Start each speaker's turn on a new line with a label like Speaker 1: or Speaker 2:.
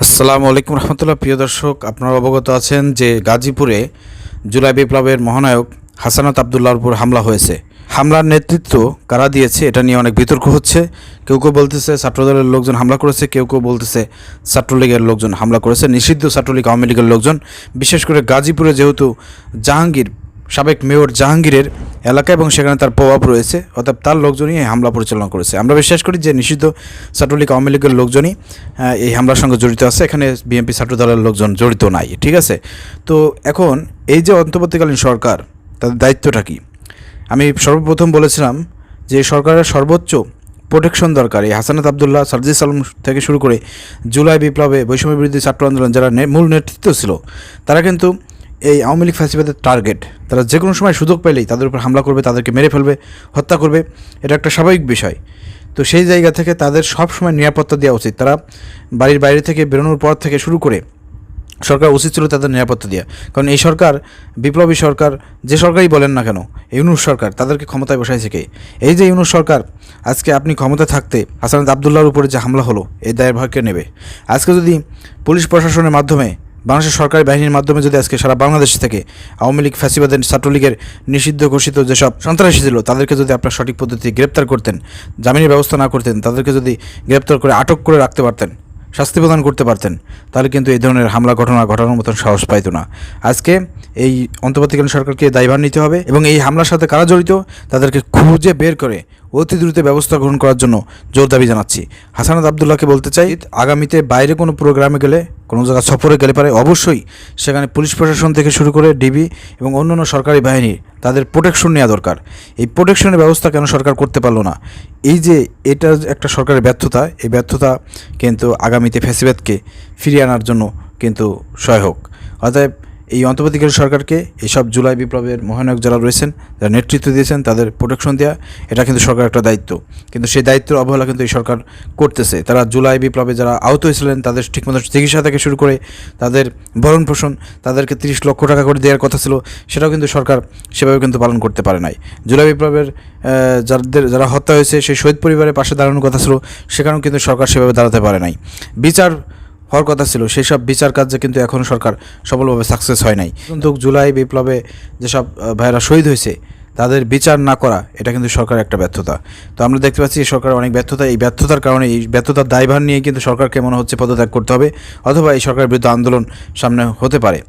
Speaker 1: আসসালামু আলাইকুম রহমতুল্লাহ। প্রিয় দর্শক, আপনারা অবগত আছেন যে গাজীপুরে জুলাই বিপ্লবের মহানায়ক হাসানাত আবদুল্লাহর উপর হামলা হয়েছে। হামলার নেতৃত্ব কারা দিয়েছে এটা নিয়ে অনেক বিতর্ক হচ্ছে। কেউ কেউ বলতেছে ছাত্রদলের লোকজন হামলা করেছে, কেউ কেউ বলতেছে ছাত্রলীগের লোকজন হামলা করেছে, নিষিদ্ধ ছাত্রলীগ আওয়ামী লীগের লোকজন। বিশেষ করে গাজীপুরে যেহেতু জাহাঙ্গীর, সাবেক মেয়র জাহাঙ্গীরের এলাকা এবং সেখানে তার প্রভাব রয়েছে, অর্থাৎ তার লোকজনই এই হামলা পরিচালনা করেছে। আমরা বিশ্বাস করি যে নিষিদ্ধ ছাত্রলীগ আওয়ামী লীগের লোকজনই এই হামলার সঙ্গে জড়িত আছে, এখানে বিএনপি ছাত্রদলের লোকজন জড়িত নাই। ঠিক আছে, তো এখন এই যে অন্তর্বর্তীকালীন সরকার, তাদের দায়িত্বটা কী? আমি সর্বপ্রথম বলেছিলাম যে সরকারের সর্বোচ্চ প্রোটেকশন দরকার। এই হাসানাত আবদুল্লাহ, সার্জিস আলম থেকে শুরু করে জুলাই বিপ্লবে বৈষম্য বিরোধী ছাত্র আন্দোলন যারা মূল নেতৃত্ব ছিল, তারা কিন্তু এই আওয়ামী লীগ ফ্যাসিবাদের টার্গেট। তারা যে কোনো সময় সুযোগ পেলেই তাদের উপর হামলা করবে, তাদেরকে মেরে ফেলবে, হত্যা করবে। এটা একটা স্বাভাবিক বিষয়। তো সেই জায়গা থেকে তাদের সব সময় নিরাপত্তা দেওয়া উচিত। তারা বাড়ির বাইরে থেকে বেরোনোর পর থেকে শুরু করে সরকার উচিত ছিল তাদের নিরাপত্তা দেওয়া। কারণ এই সরকার, বিপ্লবী সরকার, যে সরকারই বলেন না কেন, ইউনূস সরকার, তাদেরকে ক্ষমতায় বসাইছে কে? এই যে ইউনূস সরকার, আজকে আপনি ক্ষমতায় থাকতে হাসানাত আবদুল্লাহর উপরে যে হামলা হলো, এই দায়ের ভার কে নেবে? আজকে যদি পুলিশ প্রশাসনের মাধ্যমে, বাংলাদেশের সরকারি বাহিনীর মাধ্যমে যদি আজকে সারা বাংলাদেশ থেকে আওয়ামী লীগ ফ্যাসিবাদের, ছাত্রলীগের নিষিদ্ধ ঘোষিত যেসব সন্ত্রাসী ছিল তাদেরকে যদি আপনার সঠিক পদ্ধতিতে গ্রেপ্তার করতেন, জামিনের ব্যবস্থা না করতেন, তাদেরকে যদি গ্রেপ্তার করে আটক করে রাখতে পারতেন, শাস্তি প্রদান করতে পারতেন, তাহলে কিন্তু এই ধরনের হামলা ঘটানোর মতন সাহস পাইতো না। আজকে এই অন্তর্বর্তীকালীন সরকারকে দায়ভার নিতে হবে এবং এই হামলার সাথে কারা জড়িত তাদেরকে খুঁজে বের করে অতি দ্রুত ব্যবস্থা গ্রহণ করার জন্য জোর দাবি জানাচ্ছি। হাসানাত আবদুল্লাহকে বলতে চাই, আগামীতে বাইরে কোনো প্রোগ্রামে গেলে, কোনো জায়গা সফরে গেলে পারে অবশ্যই সেখানে পুলিশ প্রশাসন থেকে শুরু করে ডিবি এবং অন্যান্য সরকারি বাহিনী, তাদের প্রোটেকশন নেওয়া দরকার। এই প্রোটেকশনের ব্যবস্থা কেন সরকার করতে পারলো না? এই যে এটা একটা সরকারের ব্যর্থতা, এই ব্যর্থতা কিন্তু আগামীতে ফ্যাসিবাদকে ফিরিয়ে আনার জন্য কিন্তু সহায়ক। অতএব এই অন্তর্বর্তীকালীন সরকারকে এইসব জুলাই বিপ্লবের মহানায়ক যারা রয়েছেন, যারা নেতৃত্ব দিয়েছেন, তাদের প্রোটেকশন দেওয়া, এটা কিন্তু সরকারের একটা দায়িত্ব। কিন্তু সেই দায়িত্বের অবহেলা কিন্তু এই সরকার করতেছে। তারা জুলাই বিপ্লবে যারা আহত হয়েছিলেন তাদের ঠিকমতো চিকিৎসা থেকে শুরু করে তাদের ভরণ পোষণ, তাদেরকে 30 লক্ষ টাকা করে দেওয়ার কথা ছিল, সেটাও কিন্তু সরকার সেভাবে কিন্তু পালন করতে পারে নাই। জুলাই বিপ্লবের যারা হত্যা হয়েছে সেই শহীদ পরিবারের পাশে দাঁড়ানোর কথা ছিল, সেখানেও কিন্তু সরকার সেভাবে দাঁড়াতে পারে নাই। বিচার হওয়ার কথা ছিল, সেই সব বিচার কার্যে কিন্তু এখনও সরকার সফলভাবে সাকসেস হয় নাই। কিন্তু জুলাই বিপ্লবে যেসব ভাইয়েরা শহীদ হয়েছে তাদের বিচার না করা, এটা কিন্তু সরকারের একটা ব্যর্থতা। তো আমরা দেখতে পাচ্ছি এই সরকারের অনেক ব্যর্থতা। এই ব্যর্থতার কারণে, এই ব্যর্থতার দায়ভার নিয়ে কিন্তু সরকারকে মনে হচ্ছে পদত্যাগ করতে হবে, অথবা এই সরকারের বিরুদ্ধে আন্দোলন সামনে হতে পারে।